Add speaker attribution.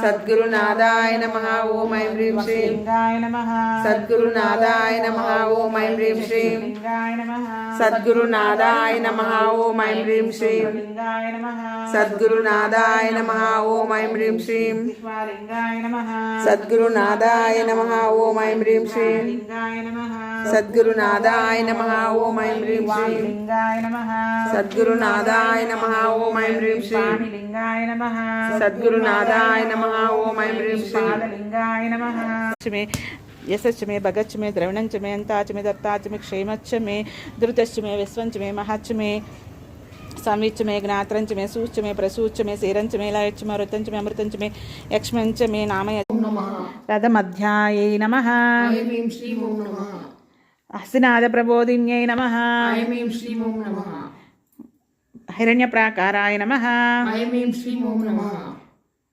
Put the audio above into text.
Speaker 1: सद्गुरुनाथाय नमः ओम ऐं ह्रीं श्रीं सद्गुरुनाथाय नमः ओम ऐं ह्रीं श्रीं सद्गुरुनाथाय नमः ओम ऐं ह्रीं श्रीं सद्गुरुनाथाय नमः ओम ऐं ह्रीं श्रीं सद्गुरुनाथाय नमः ओम ऐं ह्रीं श्रीं सद्गुरुनाथाय नमः ओम ऐं ह्रीं श्रीं सद्गुरुनाथाय नमः ओम ऐं ह्रीं श्रीं सद्गुरुनाथाय नमः ओम ऐं ह्रीं श्रीं यशश्च मे भगच्च मे द्रविणञ्च मे अन्ताच मे दत्ताच मे क्षेमच्च मे द्रुतश्च मे विश्वञ्च मे महच्च मे संविच्च मे ज्ञात्रञ्च मे सूच्च मे प्रसूच्च मे सेरञ्च मे लयच्च मे ऋतञ्च मे अमृतञ्च मे यक्ष्मञ्च मे नामय रथमध्यायै नमः हस्तिनादप्रबोधिन्यै नमः हिरण्यप्राकाराय नमः